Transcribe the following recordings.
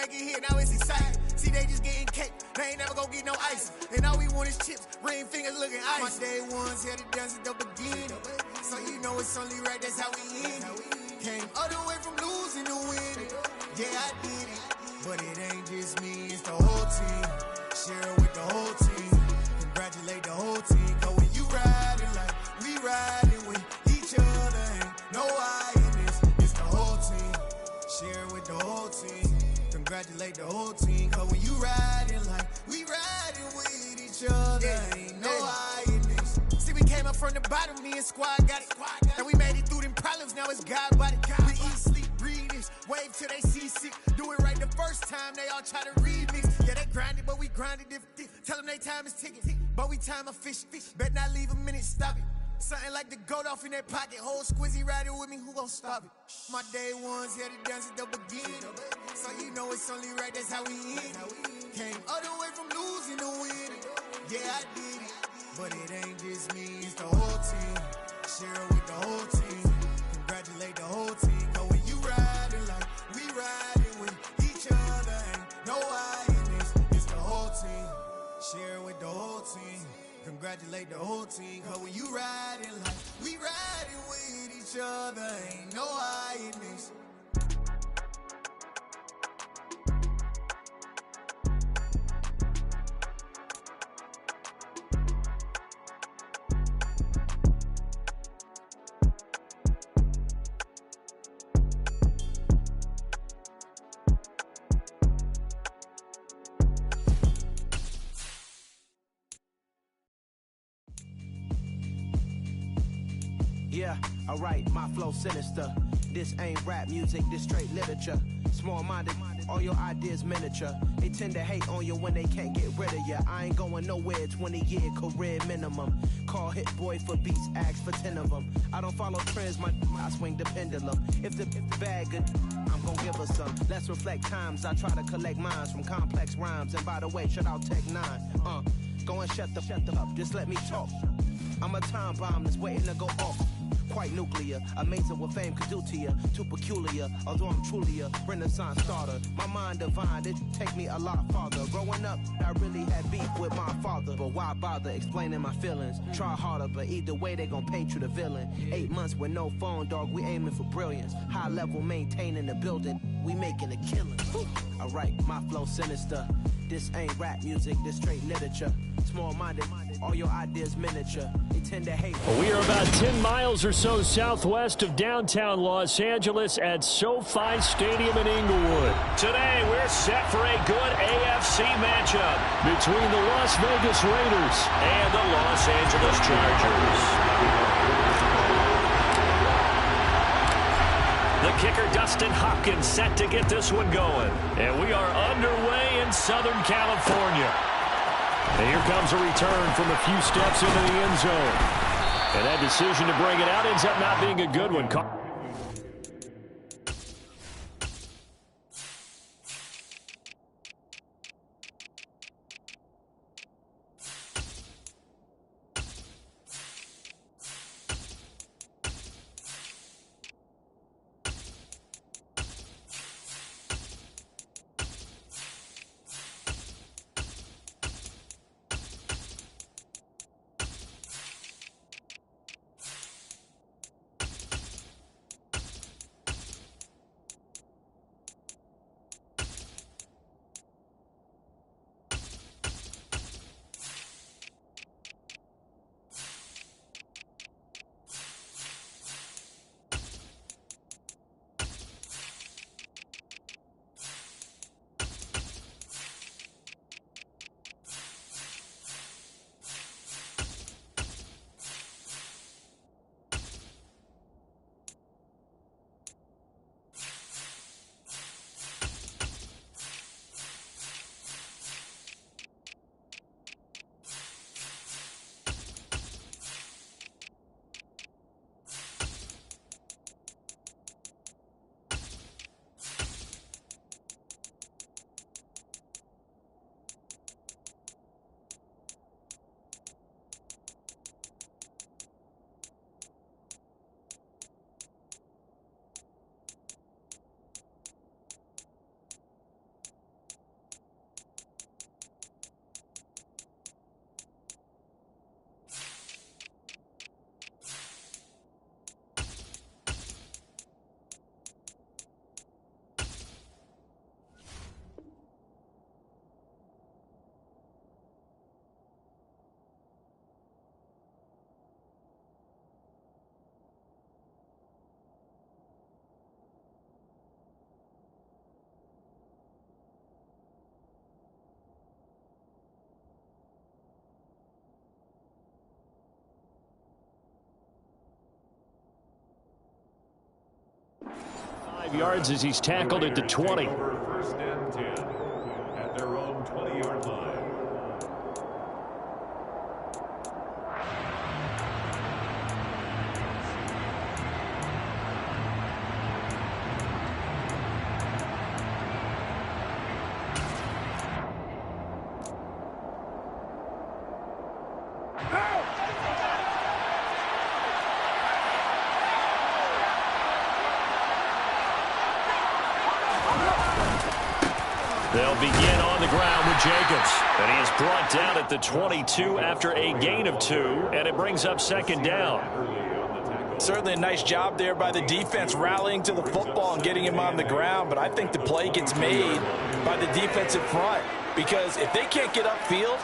make it hit, now it's exciting. See, they just getting cake, they ain't never gonna get no ice. And all we want is chips, ring fingers looking ice. My day ones here to dance at the beginning. So you know it's only right, that's how we end it. Came all the way from losing to winning. Yeah, I did it. But it ain't just me, it's the whole team. Share it with the whole team. Congratulate the whole team. Cause when you riding like we riding with each other, ain't no I in this. It's the whole team. Share it with the whole team. Congratulate the whole team. Cause when you riding like we riding with each other, ain't no I in this. See, we came up from the bottom, me and squad got it. And we made it through them problems, now it's God body. We eat, sleep, breathe this, wave till they see sick. Do it right the first time, they all try to remix. Yeah, they grinded, but we grinded different. Tell them they time is ticking, but we time a fish. Bet not leave a minute, stop it. Something like the goat off in their pocket. Whole squizzy riding with me, who gon' stop it? My day ones here to dance at the beginning. So you know it's only right, that's how we end it. Came all the way from losing to winning. Yeah, I did it. But it ain't just me, it's the whole team. Share it with the whole team. Congratulate the whole team. Cause when you riding like we riding with each other, ain't no I in this. It's the whole team. Share it with the whole team. Congratulate the whole team. Cause when you riding like we riding with each other, ain't no I in this. Yeah, alright, my flow sinister. This ain't rap music, this straight literature. Small-minded, all your ideas miniature. They tend to hate on you when they can't get rid of you. I ain't going nowhere, 20-year career minimum. Call Hit Boy for beats, ask for 10 of them. I don't follow trends, I swing the pendulum. If the bag good, I'm gon' give her some. Let's reflect times, I try to collect minds from complex rhymes. And by the way, shout out Tech 9. Go and shut the up, just let me talk. I'm a time bomb that's waiting to go off. Quite nuclear, amazing what fame could do to you. Too peculiar, although I'm truly a renaissance starter. My mind divine, it take me a lot farther. Growing up, I really had beef with my father. But why bother explaining my feelings? Try harder, but either way they gon' paint you the villain. 8 months with no phone, dog, we aiming for brilliance. High level maintaining the building, we making a killing. Alright, my flow sinister. This ain't rap music, this straight literature. Small-minded, all your ideas miniature. They tend to hate. We are about 10 miles or so southwest of downtown Los Angeles at SoFi Stadium in Inglewood. Today, we're set for a good AFC matchup between the Las Vegas Raiders and the Los Angeles Chargers. The kicker, Dustin Hopkins, set to get this one going. And we are underway in Southern California. And here comes a return from a few steps into the end zone. And that decision to bring it out ends up not being a good one. 5 yards as he's tackled at the 20. First and 10 at their own 20-yard line. They'll begin on the ground with Jacobs. And he is brought down at the 22 after a gain of 2, and it brings up second down. Certainly a nice job there by the defense rallying to the football and getting him on the ground, but I think the play gets made by the defensive front because if they can't get upfield,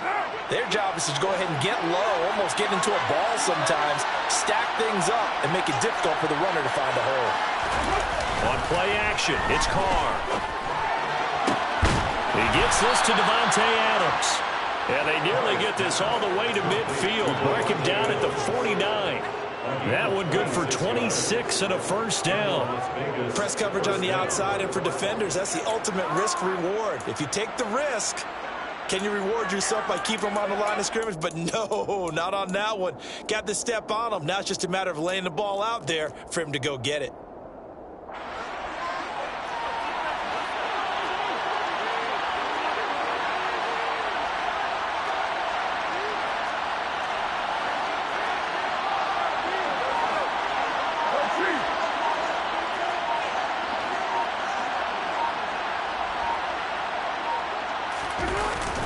their job is to go ahead and get low, almost get into a ball sometimes, stack things up, and make it difficult for the runner to find a hole. On play action, it's Carr. He gets this to Devontae Adams. And they nearly get this all the way to midfield. Mark him down at the 49. That one good for 26 and a first down. Press coverage on the outside, and for defenders, that's the ultimate risk-reward. If you take the risk, can you reward yourself by keeping them on the line of scrimmage? But no, not on that one. Got the step on him. Now it's just a matter of laying the ball out there for him to go get it.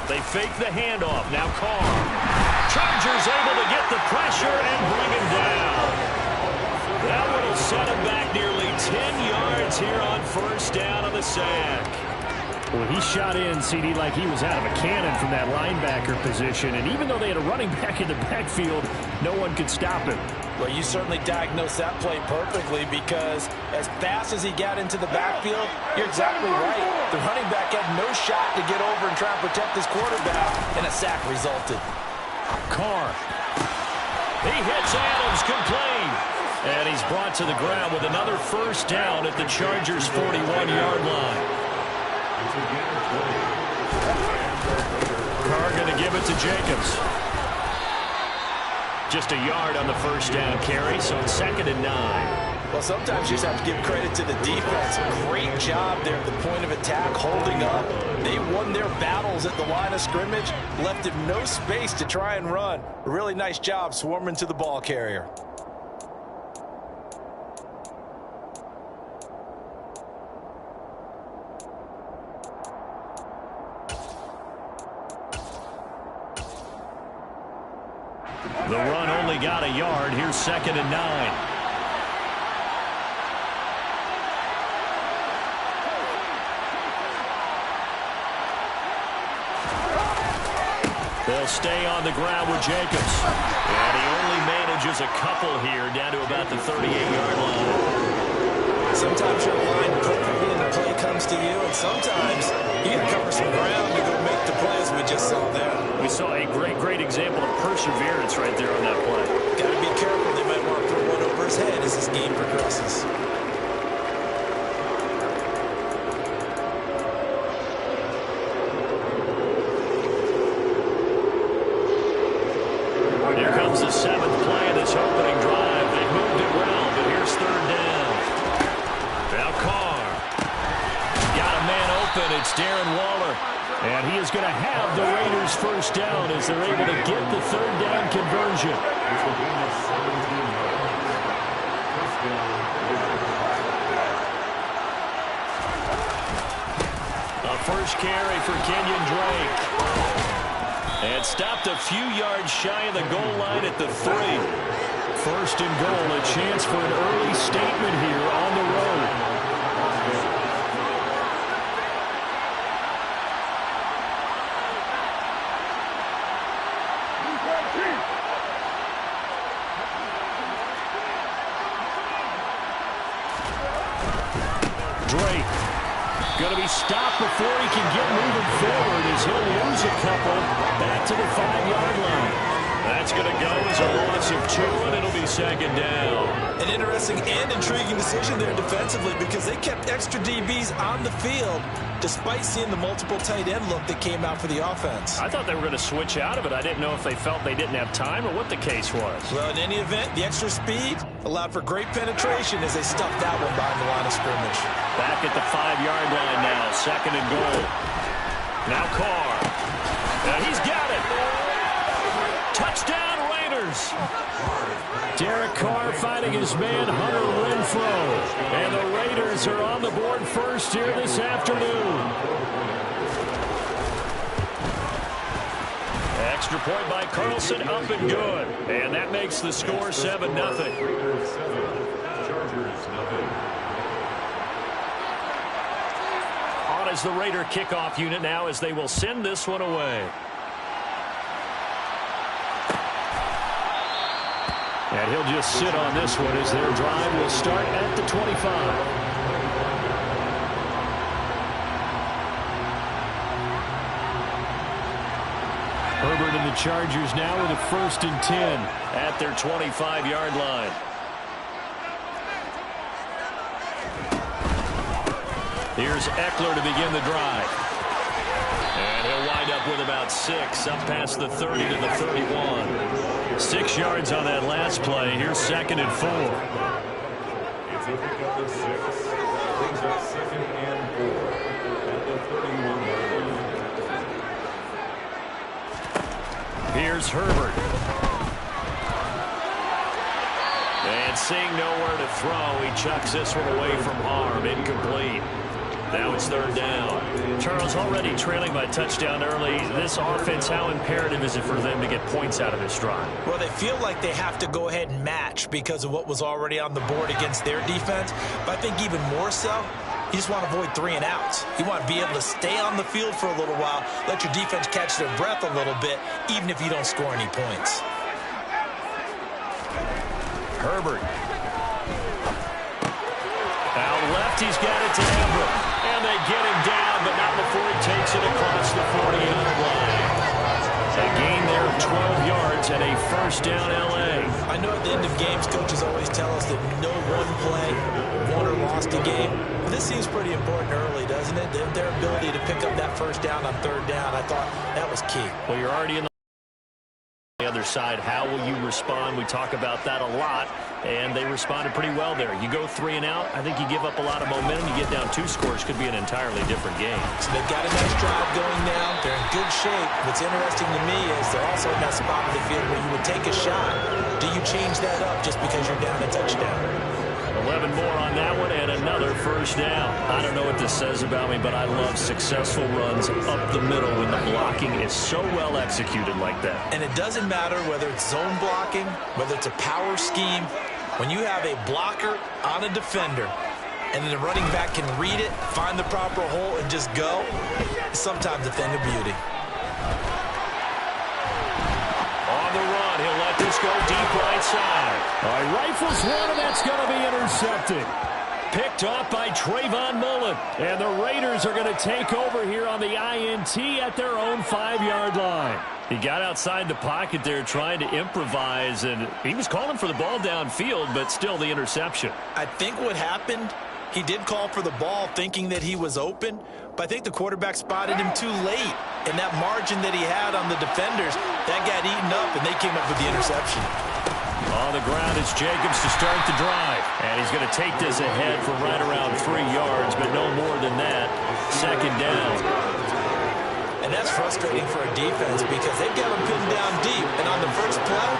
They fake the handoff. Now Carr. Chargers able to get the pressure and bring him down. That one will set him back nearly 10 yards here on first down on the sack. Well, he shot in, CD, like he was out of a cannon from that linebacker position. And even though they had a running back in the backfield, no one could stop him. Well, you certainly diagnosed that play perfectly because as fast as he got into the backfield, you're exactly right. The running back had no shot to get over and try and protect his quarterback, and a sack resulted. Carr. He hits Adams complete. And he's brought to the ground with another first down at the Chargers' 41-yard line. Carr going to give it to Jacobs. Just a yard on the first down carry, so it's 2nd and 9. Well, sometimes you just have to give credit to the defense. Great job there at the point of attack, holding up. They won their battles at the line of scrimmage, left him no space to try and run. A really nice job swarming to the ball carrier. The run only got a yard. Here's 2nd and 9. They'll stay on the ground with Jacobs. And he only manages a couple here down to about the 38-yard line. Sometimes you're aligned perfectly and the play comes to you, and sometimes you got to cover some ground to go make the play as we just saw there. We saw a great example of perseverance right there on that play. Got to be careful. They might want to throw one over his head as this game progresses. Here comes the 7th play of this opening drive. They moved it well, but here's 3rd down. Now Carr. Got a man open. It's Darren Waller. And he is going to have the Raiders first down as they're able to get the 3rd down conversion. A first carry for Kenyon Drake. And stopped a few yards shy of the goal line at the 3. 1st and goal, a chance for an early statement here on the road. Drake going to be stopped before he can get moving forward as he'll lose a couple back to the 5-yard line. That's going to go as a loss of 2, and it'll be second down. An interesting and intriguing decision there defensively because they kept extra DBs on the field despite seeing the multiple tight end look that came out for the offense. I thought they were going to switch out of it. I didn't know if they felt they didn't have time or what the case was. Well, in any event, the extra speed allowed for great penetration as they stuffed that one behind the line of scrimmage. Back at the 5-yard line now, second and goal. Now Carr. And he's got it. Touchdown, Raiders. Derek Carr fighting his man, Hunter Renfrow. And the Raiders are on the board first here this afternoon. Extra point by Carlson, up and good. And that makes the score 7-0. On is the Raider kickoff unit now as they will send this one away. And he'll just sit on this one as their drive will start at the 25. Herbert and the Chargers now with a 1st and 10 at their 25-yard line. Here's Eckler to begin the drive. And he'll wind up with about 6, up past the 30 to the 31. 6 yards on that last play. Here's 2nd and 4. It's a pickup of 6. Brings up 2nd and 4 at the 31-yard line. Here's Herbert. And seeing nowhere to throw, he chucks this one away from harm. Incomplete. Now it's 3rd down. Charles, already trailing by touchdown early. This offense, how imperative is it for them to get points out of this drive? Well, they feel like they have to go ahead and match because of what was already on the board against their defense. But I think even more so, you just want to avoid 3 and outs. You want to be able to stay on the field for a little while, let your defense catch their breath a little bit, even if you don't score any points. Herbert. Out left, he's got it to Everett. And they get him down, but not before he takes it across the 40-yard line. A gain there of 12 yards and a 1st down L.A. I know at the end of games, coaches always tell us that no one play won or lost a game. But this seems pretty important early, doesn't it? Their ability to pick up that 1st down on 3rd down, I thought that was key. Well, you're already in the other side. How will you respond? We talk about that a lot, and they responded pretty well there. You go 3 and out, I think you give up a lot of momentum. You get down 2 scores, could be an entirely different game. So they've got a nice drive going now. They're in good shape. What's interesting to me is they're also in that spot of the field where you would take a shot. Do you change that up just because you're down a touchdown? 11 more on that one and another 1st down. I don't know what this says about me, but I love successful runs up the middle when the blocking is so well executed like that. And it doesn't matter whether it's zone blocking, whether it's a power scheme. When you have a blocker on a defender and then the running back can read it, find the proper hole, and just go, it's sometimes a thing of beauty. On the run, he'll let this go deep right side. All right, rifles one, and that's going to be intercepted. Picked off by Trayvon Mullen. And the Raiders are going to take over here on the INT at their own 5-yard line. He got outside the pocket there trying to improvise, and he was calling for the ball downfield, but still the interception. I think what happened, he did call for the ball thinking that he was open, but I think the quarterback spotted him too late. And that margin that he had on the defenders, that got eaten up, and they came up with the interception. On the ground is Jacobs to start the drive. And he's going to take this ahead for right around 3 yards, but no more than that. 2nd down. And that's frustrating for a defense because they've got them pinned down deep. And on the first play,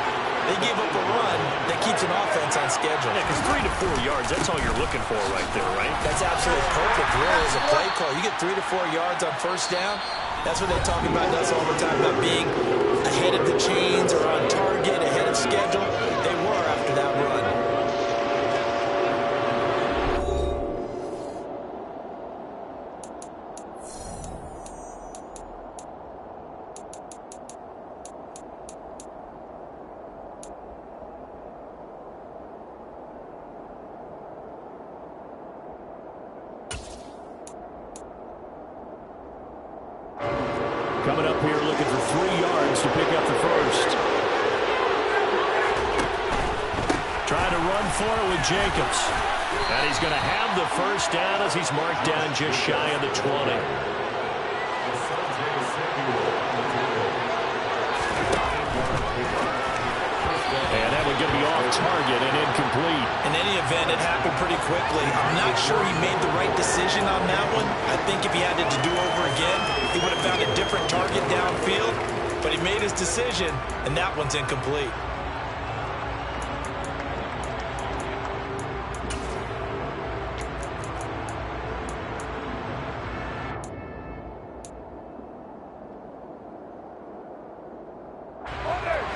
they gave up a run that keeps an offense on schedule. Yeah, because 3 to 4 yards, that's all you're looking for right there, right? That's absolutely perfect, really, as a play call. You get 3 to 4 yards on 1st down. That's what they talk about us all the time, about being ahead of the chains or on target, ahead of schedule. They were after that run. Coming up here looking for 3 yards to pick up the 1st. run for it with Jacobs. And he's going to have the first down as he's marked down just shy of the 20. And that one going to be off target and incomplete. In any event, it happened pretty quickly. I'm not sure he made the right decision on that one. I think if he had it to do over again, he would have found a different target downfield. But he made his decision, and that one's incomplete.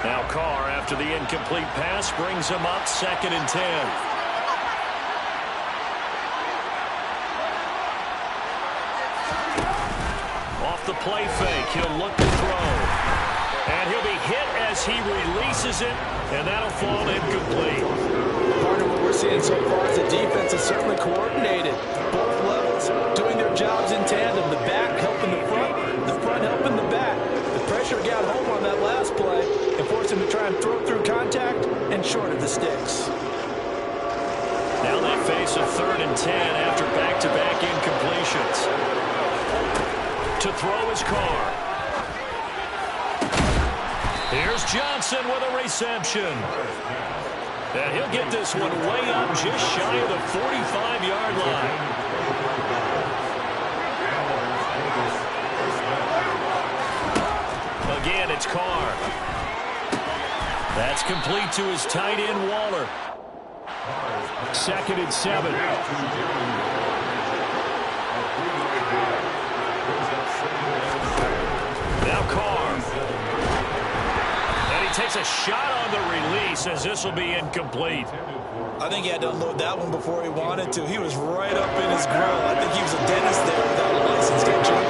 Now Carr, after the incomplete pass, brings him up 2nd and 10. Off the play fake, he'll look to throw. And he'll be hit as he releases it, and that'll fall incomplete. Part of what we're seeing so far is the defense is certainly coordinated. Both levels doing their jobs in tandem. The back helping the front helping the back. The pressure got home on that last play and forced him to try and throw through contact and short of the sticks. Now they face a 3rd and 10 after back-to-back incompletions. To throw his Carr. Here's Johnson with a reception. And he'll get this one way up just shy of the 45-yard line. Again, it's Carr. That's complete to his tight end, Waller. 2nd and 7. Now Carr. And he takes a shot on the release as this will be incomplete. I think he had to unload that one before he wanted to. He was right up in his grill. I think he was a dentist there without a license, don't you?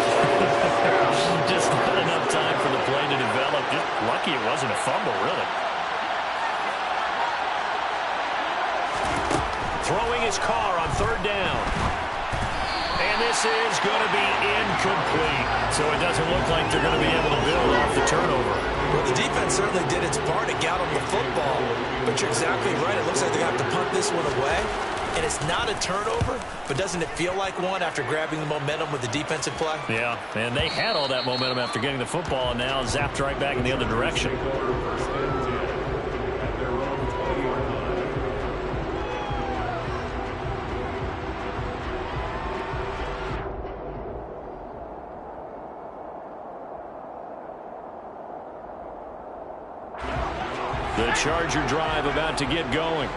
Just not enough time for the play to develop. Just lucky it wasn't a fumble, really. Throwing his Carr on 3rd down. And this is going to be incomplete. So it doesn't look like they're going to be able to build off the turnover. Well, the defense certainly did its part to get him the football. But you're exactly right. It looks like they're going to have to punt this one away. And it's not a turnover, but doesn't it feel like one after grabbing the momentum with the defensive play? Yeah, and they had all that momentum after getting the football, and now zapped right back in the other direction. The Charger drive about to get going.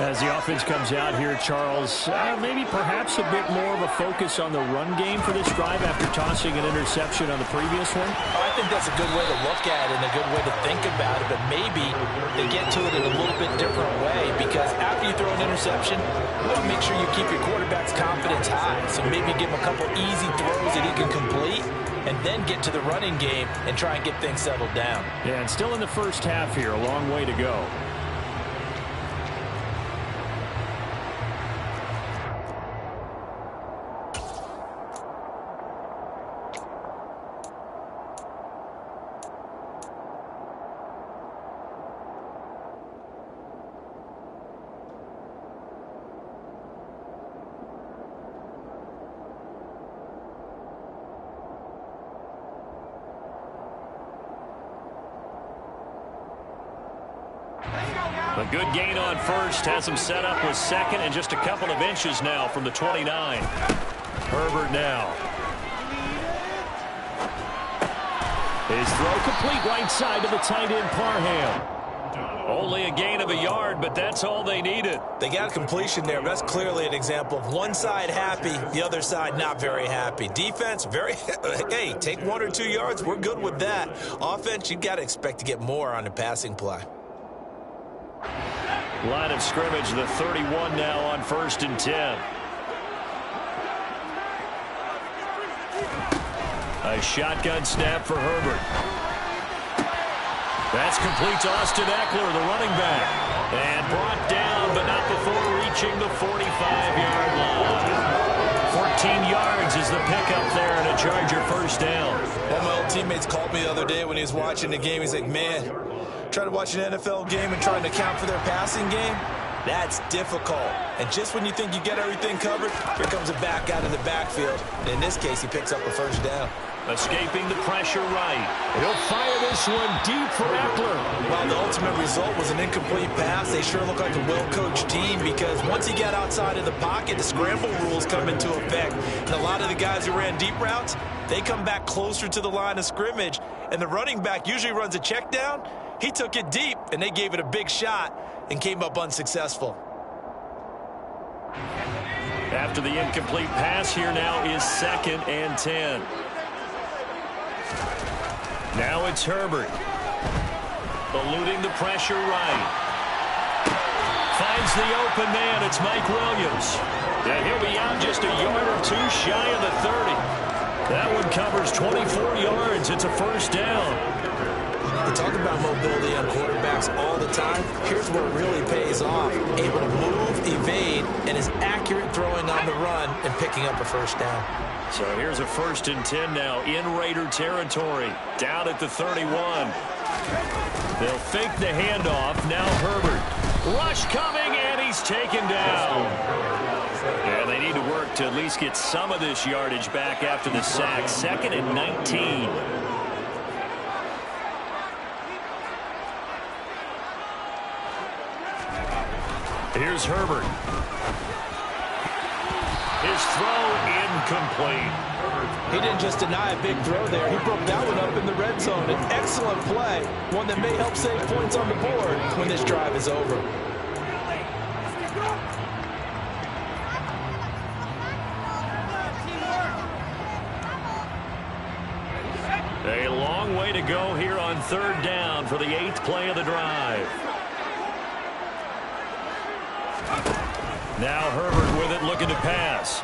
As the offense comes out here, Charles, maybe perhaps a bit more of a focus on the run game for this drive after tossing an interception on the previous one? I think that's a good way to look at it and a good way to think about it, but maybe they get to it in a little bit different way because after you throw an interception, you want to make sure you keep your quarterback's confidence high. So maybe give him a couple easy throws that he can complete and then get to the running game and try and get things settled down. Yeah, and still in the first half here, a long way to go. A good gain on first, has him set up with 2nd and just a couple of inches now from the 29. Herbert now. His throw complete right side to the tight end Parham. Only a gain of a yard, but that's all they needed. They got a completion there. That's clearly an example of one side happy, the other side not very happy. Defense, very, hey, take 1 or 2 yards. We're good with that. Offense, you got to expect to get more on the passing play. Line of scrimmage, the 31 now on 1st and 10. A shotgun snap for Herbert. That's complete to Austin Eckler, the running back. And brought down, but not before reaching the 45-yard line. 14 yards is the pickup there and a Charger first down. One of my old teammates called me the other day when he was watching the game. He's like, man, trying to watch an NFL game and trying to account for their passing game. That's difficult. And just when you think you get everything covered, here comes a back out of the backfield. And in this case, he picks up a first down. Escaping the pressure right. He'll fire this one deep for Eckler. While the ultimate result was an incomplete pass, they sure look like a well-coached team because once he got outside of the pocket, the scramble rules come into effect. And a lot of the guys who ran deep routes, they come back closer to the line of scrimmage. And the running back usually runs a check down. He took it deep, and they gave it a big shot and came up unsuccessful. After the incomplete pass, here now is 2nd and 10. Now it's Herbert. Eluding the pressure right. Finds the open man. It's Mike Williams. And he'll be out just a yard or two shy of the 30. That one covers 24 yards. It's a first down. We talk about mobility on quarterbacks all the time. Here's where it really pays off. Able to move, evade, and is accurate throwing on the run and picking up a first down. So here's a 1st and 10 now in Raider territory. Down at the 31. They'll fake the handoff. Now Herbert. Rush coming, and he's taken down. And they need to work to at least get some of this yardage back after the sack. 2nd and 19. Here's Herbert. His throw incomplete. He didn't just deny a big throw there. He broke that one up in the red zone. An excellent play. One that may help save points on the board when this drive is over. A long way to go here on 3rd down for the 8th play of the drive. Now Herbert with it, looking to pass.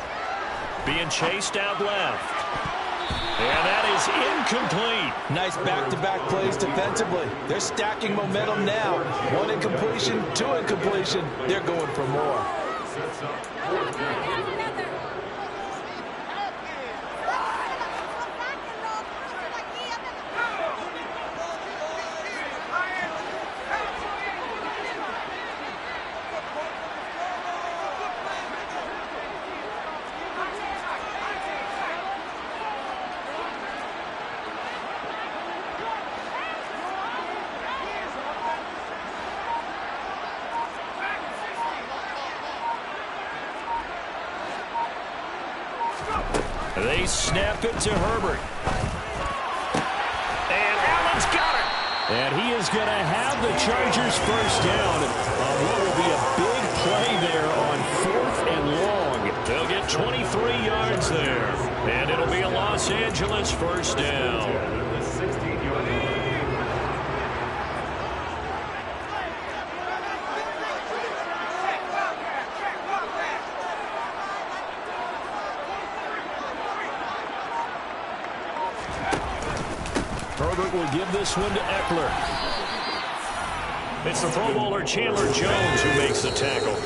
Being chased out left. And that is incomplete. Nice back-to-back plays defensively. They're stacking momentum now. 1 incompletion, 2 incompletion. They're going for more. They snap it to Herbert. And Allen's got it. And he is going to have the Chargers first down on what will be a big play there on 4th and long. They'll get 23 yards there. And it'll be a Los Angeles first down. Herbert will give this one to Eckler. It's the Pro Bowler Chandler Jones who makes the tackle.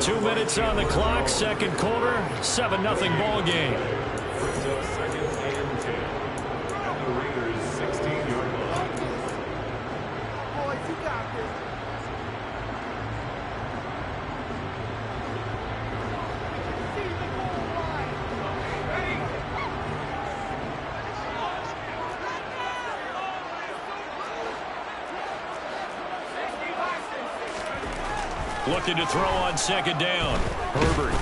2 minutes on the clock, 2nd quarter, 7-0 ball game. Looking to throw on 2nd down. Herbert.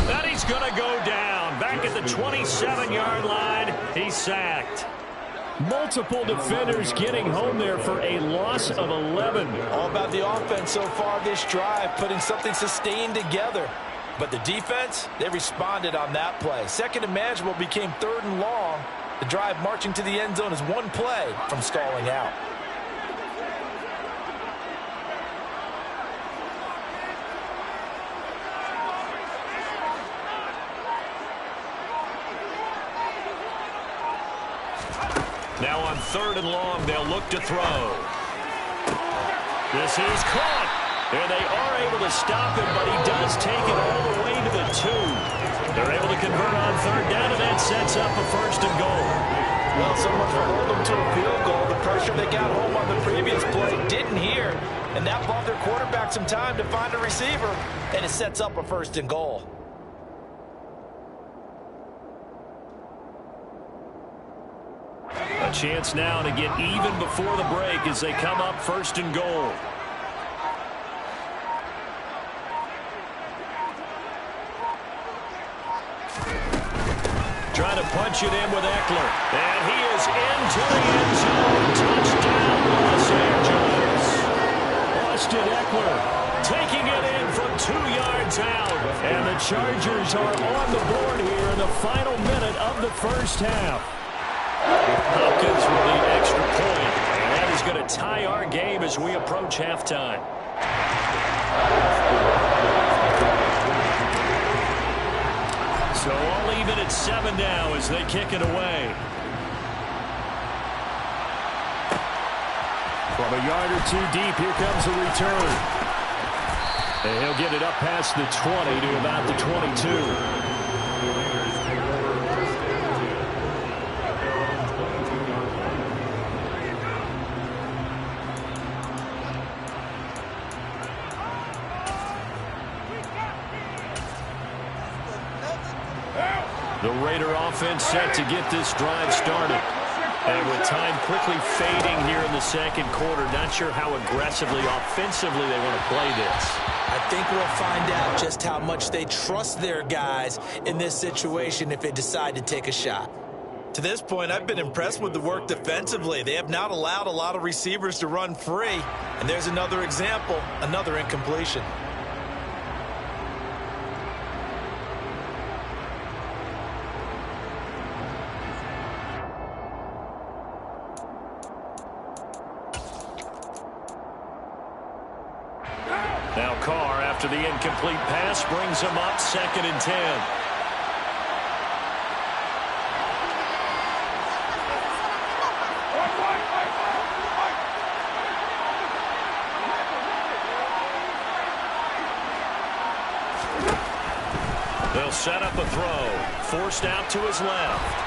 That he's going to go down. Back at the 27-yard line. He's sacked. Multiple defenders getting home there for a loss of 11. All about the offense so far this drive, putting something sustained together. But the defense, they responded on that play. 2nd and manageable became 3rd and long. The drive marching to the end zone is 1 play from stalling out. Now on 3rd and long, they'll look to throw. This is caught. And they are able to stop him, but he does take it all the way to the 2. They're able to convert on 3rd down, and that sets up a 1st and goal. Well, so much for holding them to a field goal. The pressure they got home on the previous play didn't here. and that bought their quarterback some time to find a receiver, and it sets up a 1st and goal. A chance now to get even before the break as they come up 1st and goal. Trying to punch it in with Eckler. And he is into the end zone. Touchdown, Los Angeles. Austin Eckler taking it in from 2 yards out. And the Chargers are on the board here in the final minute of the 1st half. Hopkins will need extra point. And that is going to tie our game as we approach halftime. So all even at 7 now as they kick it away. From a yard or 2 deep, here comes the return. And he'll get it up past the 20 to about the 22. The Raider offense set to get this drive started. And with time quickly fading here in the 2nd quarter, not sure how aggressively, offensively they want to play this. I think we'll find out just how much they trust their guys in this situation if they decide to take a shot. To this point, I've been impressed with the work defensively. They have not allowed a lot of receivers to run free. And there's another example, another incompletion. Now Carr, after the incomplete pass, brings him up 2nd and 10. They'll set up a throw. Forced out to his left.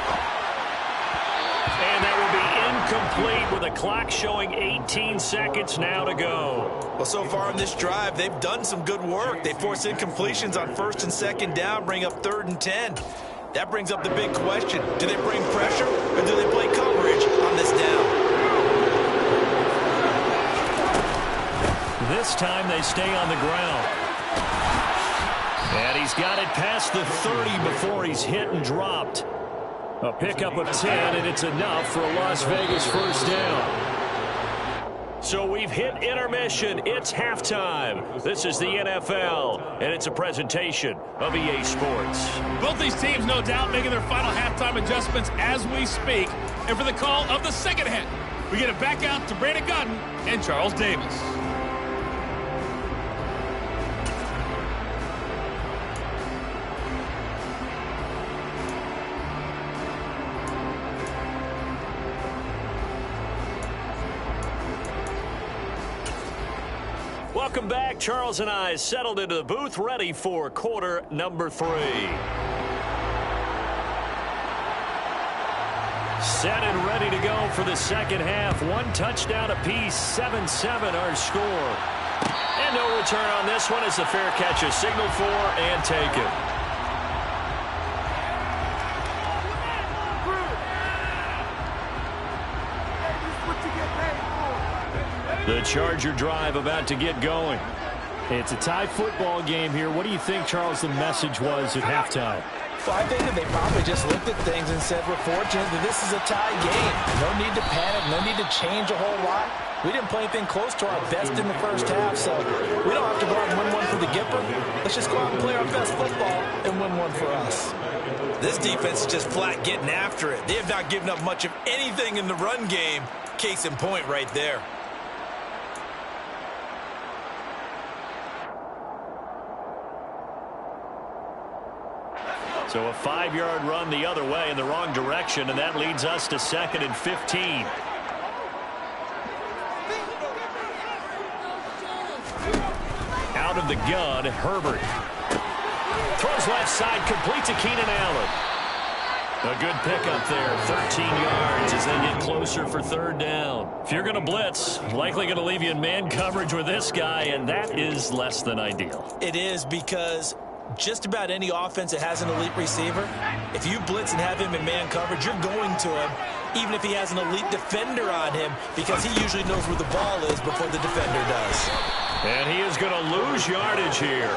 And that will be incomplete with a clock showing 18 seconds now to go. Well, so far in this drive, they've done some good work. They force incompletions on 1st and 2nd down, bring up 3rd and 10. That brings up the big question. Do they bring pressure or do they play coverage on this down? This time they stay on the ground. And he's got it past the 30 before he's hit and dropped. A pickup of 10, and it's enough for a Las Vegas 1st down. So we've hit intermission. It's halftime. This is the NFL, and it's a presentation of EA Sports. Both these teams, no doubt, making their final halftime adjustments as we speak. And for the call of the 2nd half, we get it back out to Brandon Gaudin and Charles Davis. Welcome back. Charles and I settled into the booth, ready for quarter number 3. Set and ready to go for the 2nd half. 1 touchdown apiece, 7-7 our score. And no return on this one as the fair catch is signaled for and taken. The Charger drive about to get going. It's a tie football game here. What do you think, Charles, the message was at halftime? Well, I think that they probably just looked at things and said, we're fortunate that this is a tie game. No need to panic, no need to change a whole lot. We didn't play anything close to our best in the 1st half, so we don't have to go out and win one for the Gipper. Let's just go out and play our best football and win one for us. This defense is just flat getting after it. They have not given up much of anything in the run game. Case in point right there. So a 5-yard run the other way in the wrong direction, and that leads us to 2nd and 15. Out of the gun, Herbert. Throws left side, complete to Keenan Allen. A good pickup there, 13 yards as they get closer for third down. If you're going to blitz, likely going to leave you in man coverage with this guy, and that is less than ideal. It is, because just about any offense that has an elite receiver, if you blitz and have him in man coverage, you're going to him, even if he has an elite defender on him, because he usually knows where the ball is before the defender does. And he is going to lose yardage here.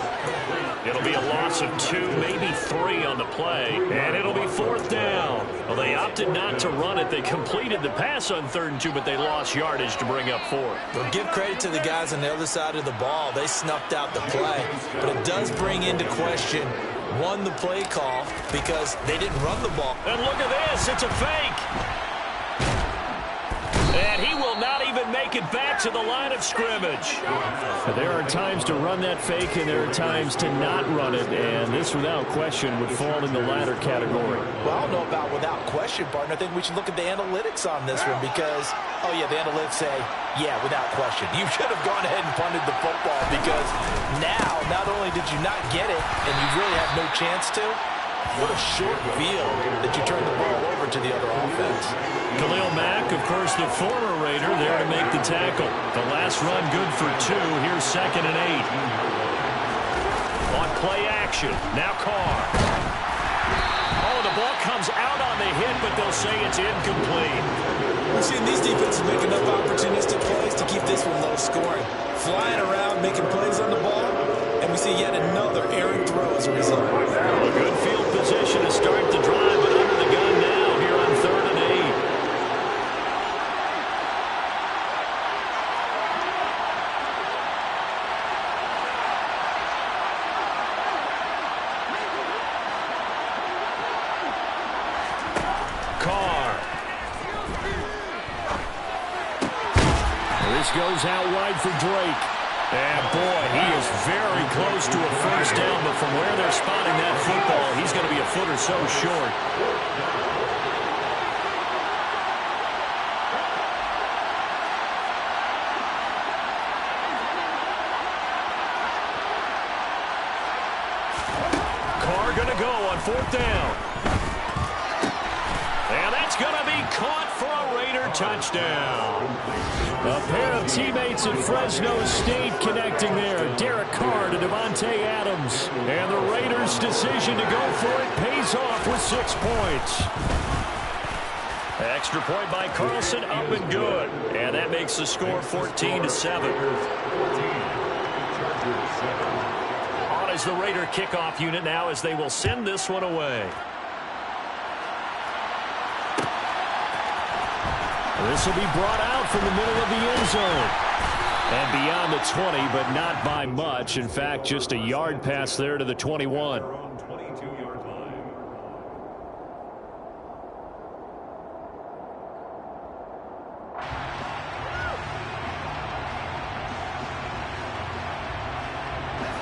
It'll be a loss of 2, maybe 3 on the play, and it'll be fourth down. Well, they opted not to run it. They completed the pass on 3rd and 2, but they lost yardage to bring up 4. Well, give credit to the guys on the other side of the ball. They snuffed out the play, but it does bring into question, one, the play call, because they didn't run the ball. And look at this. It's a fake. And he will not even make it back to the line of scrimmage. There are times to run that fake, and there are times to not run it, and this, without question, would fall in the latter category. Well, I don't know about without question, partner. I think we should look at the analytics on this one because, oh, yeah, the analytics say, yeah, without question. You should have gone ahead and punted the football because now, not only did you not get it, and you really have no chance to, what a short field that you turn the ball over to the other offense. Khalil Mack, of course, the former Raider, there to make the tackle. The last run good for 2. Here's 2nd and 8. On play action. Now Carr. Oh, the ball comes out on the hit, but they'll say it's incomplete. We've seen these defenses make enough opportunistic plays to keep this one low scoring. Flying around, making plays on the ball, and we see yet another errant throw as a result. A good field position to start the drive, but under the gun now here on 3rd and 8. Carr. This goes out wide for Drake. And, boy, he is very close to a first down, but from where they're spotting that football, he's going to be a foot or so short. Carr going to go on 4th down. And that's going to be caught for a Raider touchdown. A pair of teammates at Fresno State connecting there. Derek Carr to Devontae Adams. And the Raiders' decision to go for it pays off with 6 points. Extra point by Carlson, up and good. And that makes the score 14-7. On is the Raider kickoff unit now as they will send this one away. This will be brought out from the middle of the end zone. And beyond the 20, but not by much. In fact, just a yard pass there to the 21.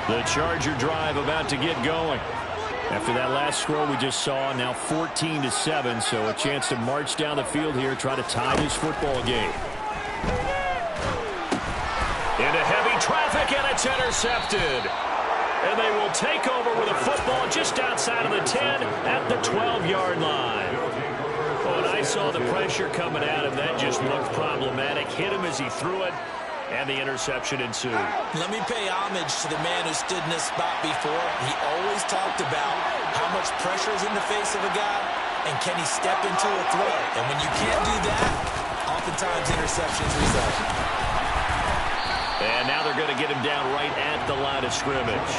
The Charger drive about to get going. After that last score we just saw, now 14-7, so a chance to march down the field here, try to tie this football game. Into heavy traffic, and it's intercepted. And they will take over with a football just outside of the 10 at the 12-yard line. When I saw the pressure coming at him, that just looked problematic. Hit him as he threw it, and the interception ensued. Let me pay homage to the man who stood in this spot before. He always talked about how much pressure is in the face of a guy, and can he step into a throw. And when you can't do that, oftentimes interceptions result. And now they're going to get him down right at the line of scrimmage.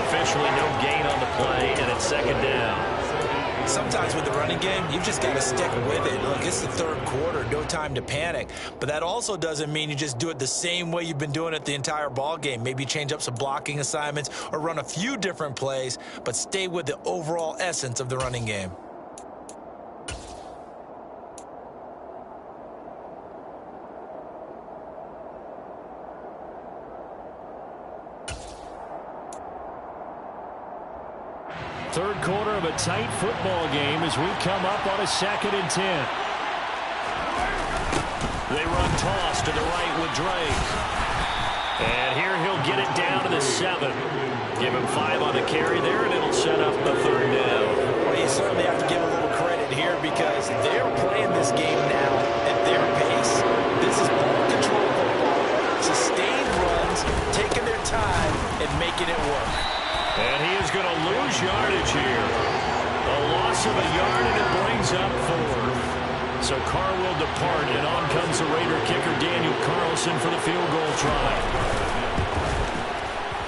Officially no gain on the play, and it's 2nd down. Sometimes with the running game, you've just got to stick with it. Look, it's the 3rd quarter, no time to panic. But that also doesn't mean you just do it the same way you've been doing it the entire ball game. Maybe change up some blocking assignments or run a few different plays, but stay with the overall essence of the running game. Third quarter of a tight football game as we come up on a 2nd and 10. They run toss to the right with Drake. And here he'll get it down to the 7. Give him 5 on the carry there, and it'll set up the 3rd down. Well, he certainly making it work. And he is going to lose yardage here. A loss of a yard, and it brings up 4. So Carr will depart, and on comes the Raider kicker, Daniel Carlson, for the field goal try.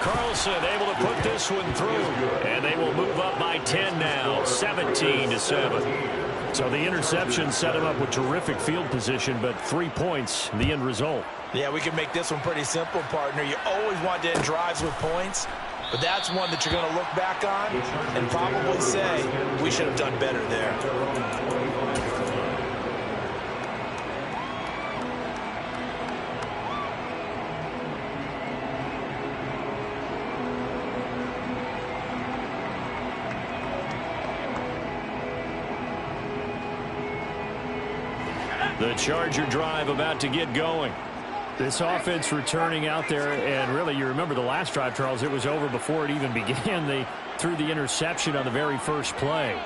Carlson able to put this one through, and they will move up by 10 now, 17-7. So the interception set him up with terrific field position, but 3 points, the end result. Yeah, we can make this one pretty simple, partner. You always want to end drives with points, but that's one that you're going to look back on and probably say, we should have done better there. The Charger drive about to get going. This offense returning out there, and really, you remember the last drive, Charles, it was over before it even began. They threw the interception on the very first play.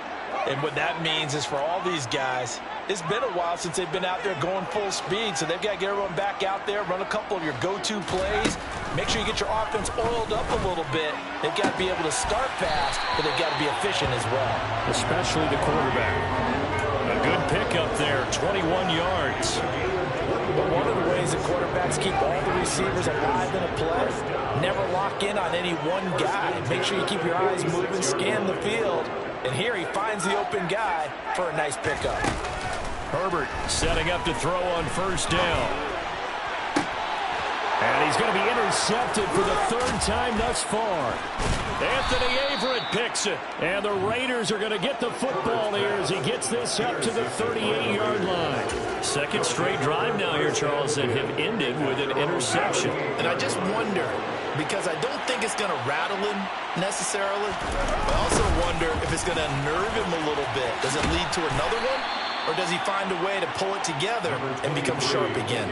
And what that means is for all these guys, it's been a while since they've been out there going full speed, so they've got to get everyone back out there, run a couple of your go-to plays, make sure you get your offense oiled up a little bit. They've got to be able to start fast, but they've got to be efficient as well. Especially the quarterback. A good pickup there, 21 yards. But one of the ways that quarterbacks keep all the receivers alive in a play, never lock in on any one guy. Make sure you keep your eyes moving, scan the field. And here he finds the open guy for a nice pickup. Herbert setting up to throw on first down. And he's going to be intercepted for the 3rd time thus far. Anthony Averett picks it. And the Raiders are going to get the football here as he gets this up to the 38-yard line. Second straight drive now here, Charles, that have ended with an interception. And I just wonder, because I don't think it's going to rattle him necessarily. I also wonder if it's going to unnerve him a little bit. Does it lead to another one? Or does he find a way to pull it together and become sharp again?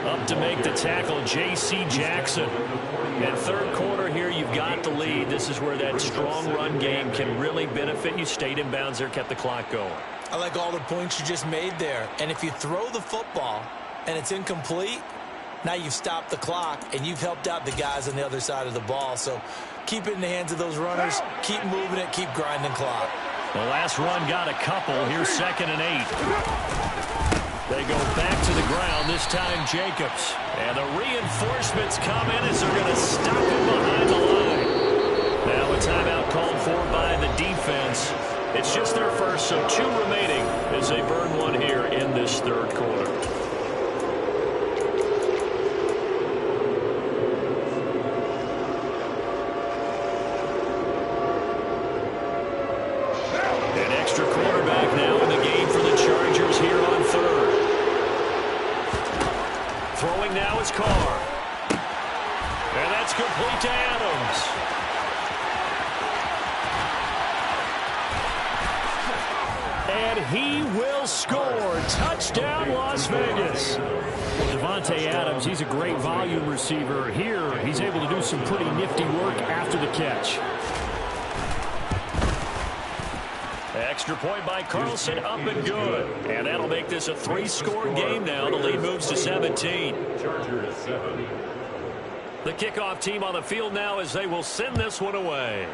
Up to make the tackle, J.C. Jackson. And third quarter here, you've got the lead. This is where that strong run game can really benefit you. Stayed in bounds there, kept the clock going. I like all the points you just made there. And if you throw the football and it's incomplete, now you've stopped the clock and you've helped out the guys on the other side of the ball. So keep it in the hands of those runners. Keep moving it. Keep grinding clock. The last run got a couple. Here's 2nd and 8. They go back to the ground, this time Jacobs. And the reinforcements come in as they're going to stop him behind the line. Now a timeout called for by the defense. It's just their first, so 2 remaining as they burn one here in this third quarter. An extra quarterback now in the game for the Chargers here on third. Throwing now is Carr. And that's complete to Adams. And he will score. Touchdown, Las Vegas. Well, Devontae Adams, he's a great volume receiver. Here, he's able to do some pretty nifty work after the catch. Extra point by Carlson, up and good. And that'll make this a 3-score game now. The lead moves to 17. The kickoff team on the field now as they will send this one away.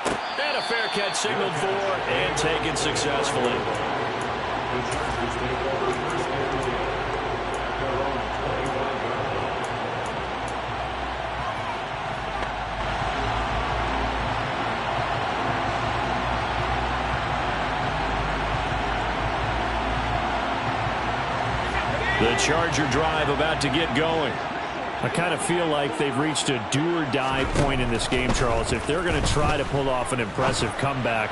And a fair catch signaled for and taken successfully. The Charger drive about to get going. I kind of feel like they've reached a do-or-die point in this game, Charles. If they're going to try to pull off an impressive comeback,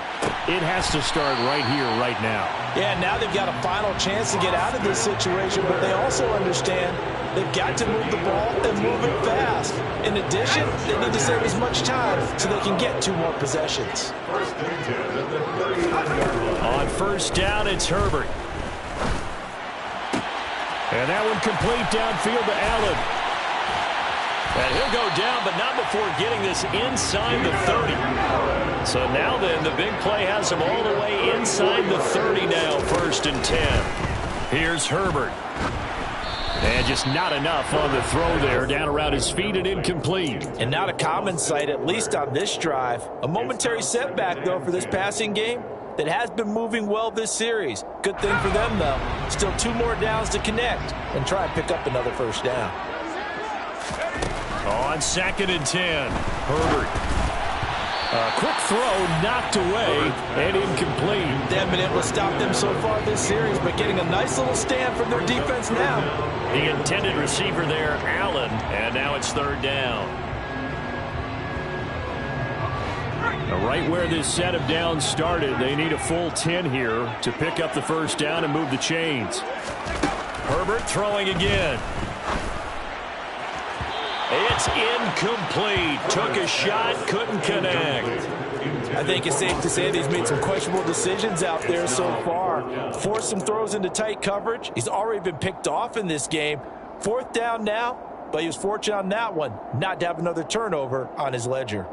it has to start right here, right now. Yeah, now they've got a final chance to get out of this situation, but they also understand they've got to move the ball and move it fast. In addition, they need to save as much time so they can get 2 more possessions. On first down, it's Herbert. And that one complete downfield to Allen. And he'll go down, but not before getting this inside the 30. So now then, the big play has him all the way inside the 30 now, 1st and 10. Here's Herbert. And just not enough on the throw there. Down around his feet and incomplete. And not a common sight, at least on this drive. A momentary setback, though, for this passing game that has been moving well this series. Good thing for them, though. Still 2 more downs to connect and try and pick up another first down. On 2nd and 10, Herbert. A quick throw knocked away and incomplete. They haven't been able to stop them so far this series, but getting a nice little stand from their defense now. The intended receiver there, Allen, and now it's 3rd down. Right where this set of downs started, they need a full 10 here to pick up the first down and move the chains. Herbert throwing again. It's incomplete. Took a shot, couldn't connect. I think it's safe to say that he's made some questionable decisions out there so far. Forced some throws into tight coverage. He's already been picked off in this game. 4th down now, but he was fortunate on that one not to have another turnover on his ledger.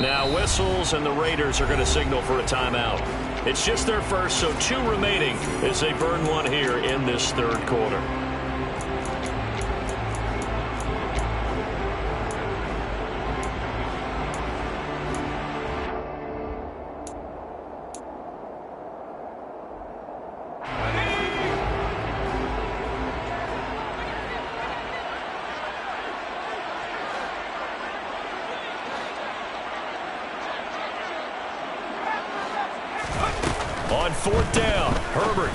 Now whistles, and the Raiders are going to signal for a timeout. It's just their first, so 2 remaining as they burn one here in this 3rd quarter. On 4th down, Herbert.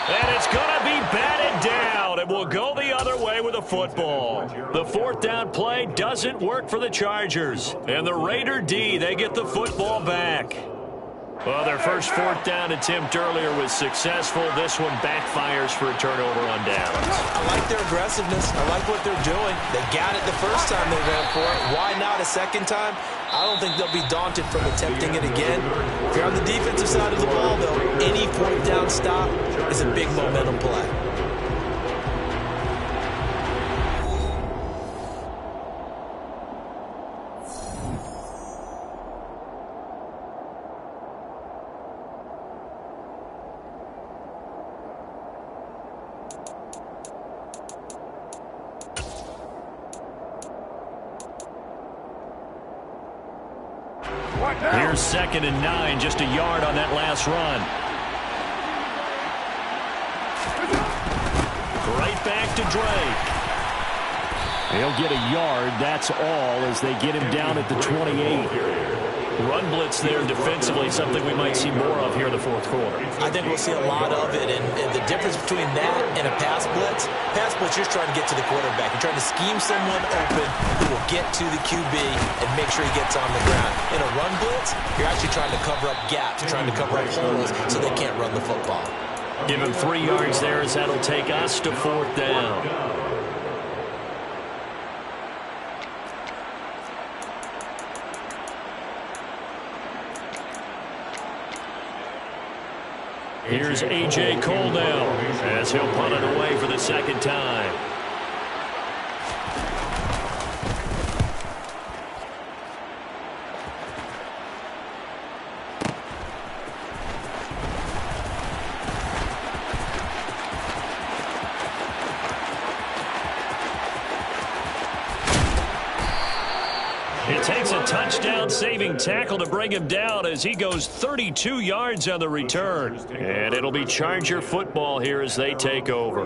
And it's going to be batted down. It will go the other way with a football. The 4th down play doesn't work for the Chargers. And the Raider D, they get the football back. Well, their first 4th down attempt earlier was successful. This one backfires for a turnover on downs. I like their aggressiveness. I like what they're doing. They got it the first time they ran for it. Why not a second time? I don't think they'll be daunted from attempting it again. If you're on the defensive side of the ball, though, any 4th down stop is a big momentum play. Here's 2nd and 9, just a yard on that last run. Right back to Drake. He'll get a yard, that's all, as they get him down at the 28. Run blitz there defensively, something we might see more of here in the 4th quarter. I think we'll see a lot of it, and the difference between that and a pass blitz, you're trying to get to the quarterback. You're trying to scheme someone open who will get to the QB and make sure he gets on the ground. In a run blitz, you're actually trying to cover up gaps, trying to cover up holes so they can't run the football. Give him 3 yards there as that'll take us to 4th down. Here's A.J. Cole now as he'll punt it away for the 2nd time. It takes a touchdown-saving tackle to bring him down as he goes 32 yards on the return. And it'll be Charger football here as they take over.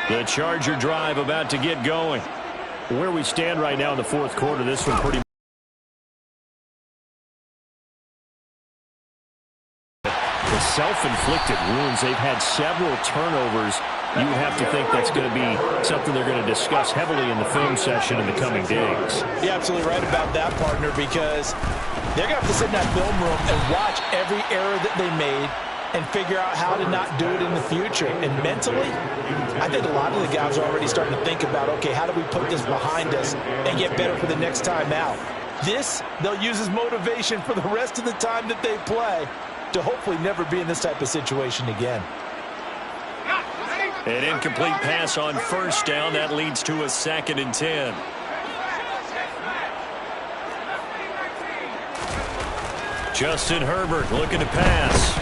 The Charger drive about to get going. Where we stand right now in the 4th quarter, this one pretty self-inflicted wounds. They've had several turnovers. You would have to think that's going to be something they're going to discuss heavily in the film session in the coming days. You're absolutely right about that, partner, because they're going to have to sit in that film room and watch every error that they made and figure out how to not do it in the future. And mentally, I think a lot of the guys are already starting to think about, okay, how do we put this behind us and get better for the next time out? This, they'll use as motivation for the rest of the time that they play to hopefully never be in this type of situation again. An incomplete pass on first down. That leads to a 2nd and 10. Justin Herbert looking to pass.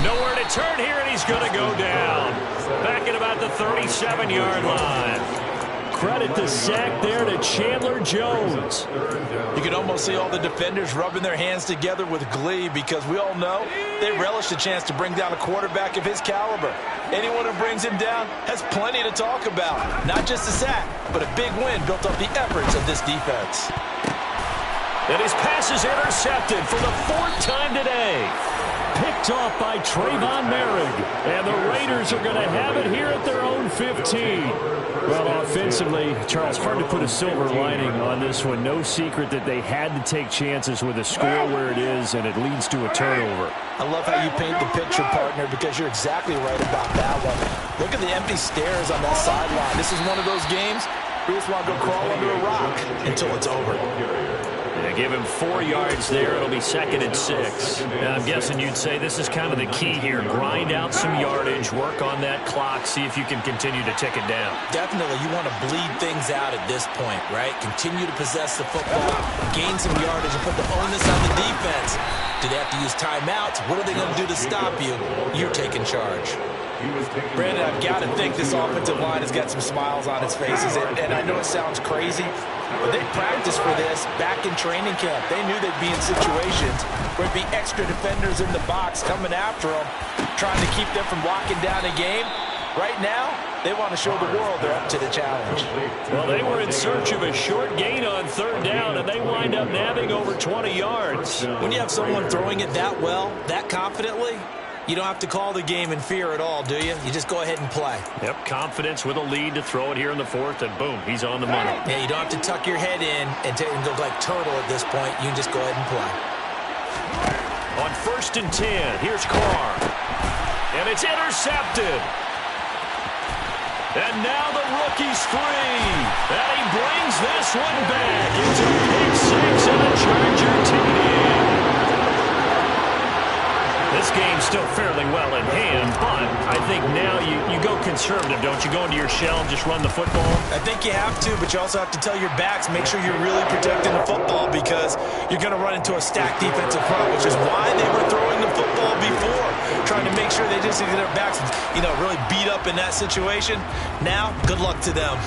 Nowhere to turn here, and he's going to go down. Back at about the 37-yard line. Credit the sack there to Chandler Jones. You can almost see all the defenders rubbing their hands together with glee because we all know they relish the chance to bring down a quarterback of his caliber. Anyone who brings him down has plenty to talk about. Not just a sack, but a big win built up the efforts of this defense. And his pass is intercepted for the 4th time today. Picked off by Trayvon Merrick. And the Raiders are going to have it here at their own 15. Well, offensively, Charles, hard to put a silver lining on this one. No secret that they had to take chances with a score where it is, and it leads to a turnover. I love how you paint the picture, partner, because you're exactly right about that one. Look at the empty stares on that sideline. This is one of those games where you just want to go crawl under a rock until it's over. They give him 4 yards there. It'll be 2nd and 6. Now, I'm guessing you'd say this is kind of the key here. Grind out some yardage, work on that clock, see if you can continue to tick it down. Definitely, you want to bleed things out at this point, right? Continue to possess the football, gain some yardage, and put the onus on the defense. Do they have to use timeouts? What are they going to do to stop you? You're taking charge. Brandon, I've got to think this offensive line has got some smiles on its faces, and I know it sounds crazy, but they practiced for this back in training camp. They knew they'd be in situations where it'd be extra defenders in the box coming after them, trying to keep them from locking down a game. Right now, they want to show the world they're up to the challenge. Well, they were in search of a short gain on 3rd down, and they wind up nabbing over 20 yards. When you have someone throwing it that well, that confidently, you don't have to call the game in fear at all, do you? You just go ahead and play. Yep, confidence with a lead to throw it here in the 4th, and boom, he's on the money. Yeah, you don't have to tuck your head in and go like turtle at this point. You can just go ahead and play. On 1st and 10, here's Carr. And it's intercepted. And now the rookie's free. And he brings this one back. It's a pick 6 and a Charger TD. This game's still fairly well in hand, but I think now you go conservative, don't you? Go into your shell and just run the football? I think you have to, but you also have to tell your backs, make sure you're really protecting the football because you're going to run into a stacked defensive front, which is why they were throwing the football before, trying to make sure they just get their backs, really beat up in that situation. Now, good luck to them.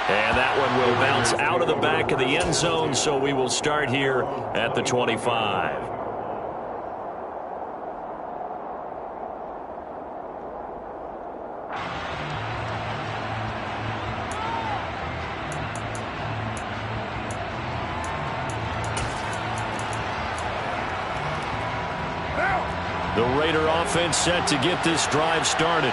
And that one will bounce out of the back of the end zone, so we will start here at the 25. The Raider offense set to get this drive started.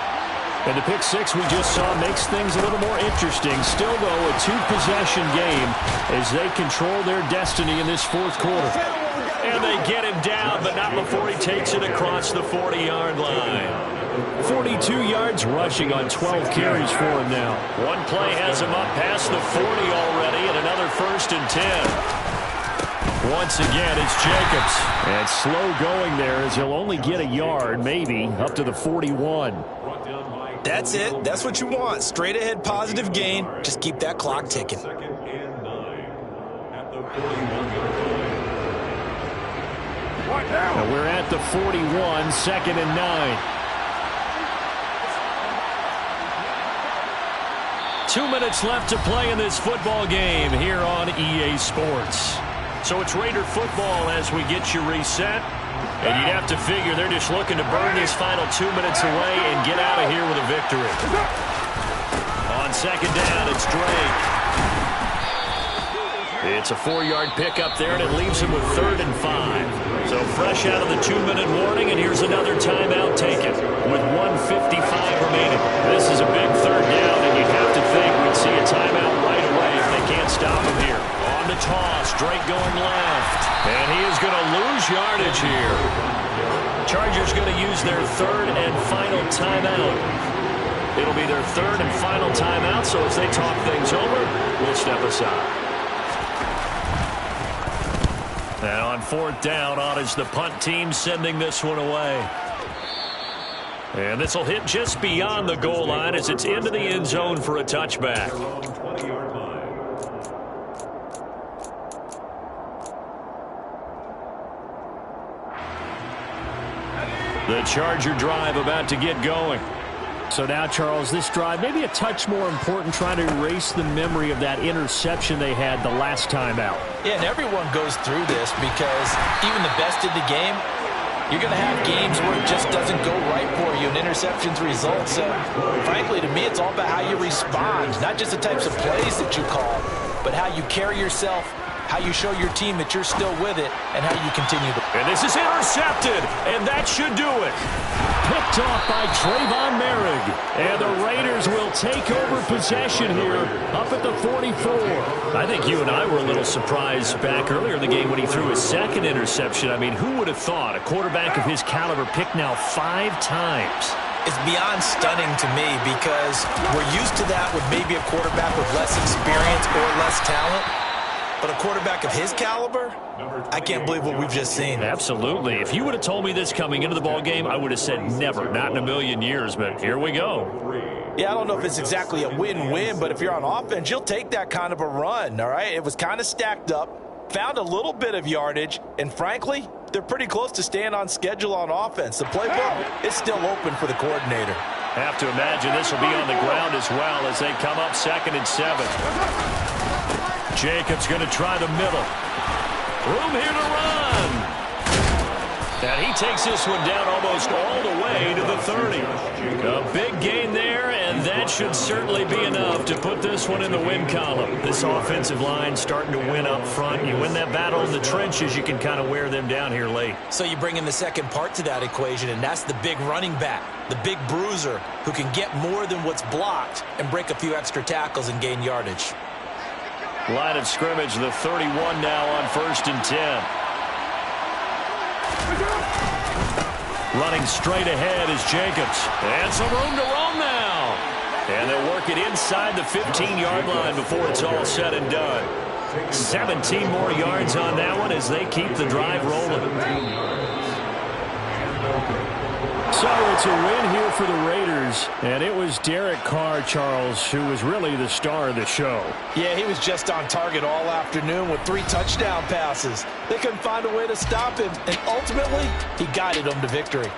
And the pick 6 we just saw makes things a little more interesting. Still, though, a 2-possession game as they control their destiny in this 4th quarter. And they get him down, but not before he takes it across the 40-yard line. 42 yards rushing on 12 carries for him now. One play has him up past the 40 already, and another 1st and 10. Once again, it's Jacobs. And slow going there as he'll only get a yard, maybe, up to the 41. That's it. That's what you want. Straight ahead positive gain. Just keep that clock ticking. 2nd and 9 at the 41. Now we're at the 41, 2nd and 9. 2 minutes left to play in this football game here on EA Sports. So it's Raider football as we get you reset. And you'd have to figure they're just looking to burn these final 2 minutes away and get out of here with a victory. On 2nd down, it's Drake. It's a 4-yard pickup there, and it leaves him with 3rd and 5. So fresh out of the 2-minute warning, and here's another timeout taken with 1:55 remaining. This is a big 3rd down, and you'd have to think we'd see a timeout right away if they can't stop him here. On the toss, Drake going left. And he is going to lose yardage here. Chargers going to use their 3rd and final timeout. It'll be their 3rd and final timeout, so as they talk things over, we'll step aside. And on 4th down, on is the punt team sending this one away. And this will hit just beyond the goal line as it's into the end zone for a touchback. The Charger drive about to get going. So now, Charles, this drive maybe a touch more important, trying to erase the memory of that interception they had the last time out. Yeah, and everyone goes through this because even the best in the game, you're going to have games where it just doesn't go right for you and interceptions result. So, frankly, to me, it's all about how you respond, not just the types of plays that you call, but how you carry yourself, how you show your team that you're still with it, and how you continue to. And this is intercepted, and that should do it. Picked off by Trayvon Merrick. And the Raiders will take over possession here up at the 44. I think you and I were a little surprised back earlier in the game when he threw his second interception. I mean, who would have thought a quarterback of his caliber picked now 5 times? It's beyond stunning to me because we're used to that with maybe a quarterback with less experience or less talent. But a quarterback of his caliber, I can't believe what we've just seen. Absolutely. If you would have told me this coming into the ballgame, I would have said never, not in a million years. But here we go. Yeah, I don't know if it's exactly a win-win, but if you're on offense, you'll take that kind of a run, all right? It was kind of stacked up, found a little bit of yardage, and frankly, they're pretty close to staying on schedule on offense. The playbook is still open for the coordinator. Have to imagine this will be on the ground as well as they come up 2nd and 7. Jacobs going to try the middle. Room here to run. And he takes this one down almost all the way to the 30. A big gain there, and that should certainly be enough to put this one in the win column. This offensive line starting to win up front. You win that battle in the trenches, you can kind of wear them down here late. So you bring in the second part to that equation, and that's the big running back, the big bruiser, who can get more than what's blocked and break a few extra tackles and gain yardage. Line of scrimmage, the 31 now on 1st and 10. Running straight ahead is Jacobs. And some room to roam now. And they'll work it inside the 15-yard line before it's all said and done. 17 more yards on that one as they keep the drive rolling. So it's a win here for the Raiders, and it was Derek Carr, Charles, who was really the star of the show. Yeah, he was just on target all afternoon with 3 touchdown passes. They couldn't find a way to stop him, and ultimately, he guided them to victory.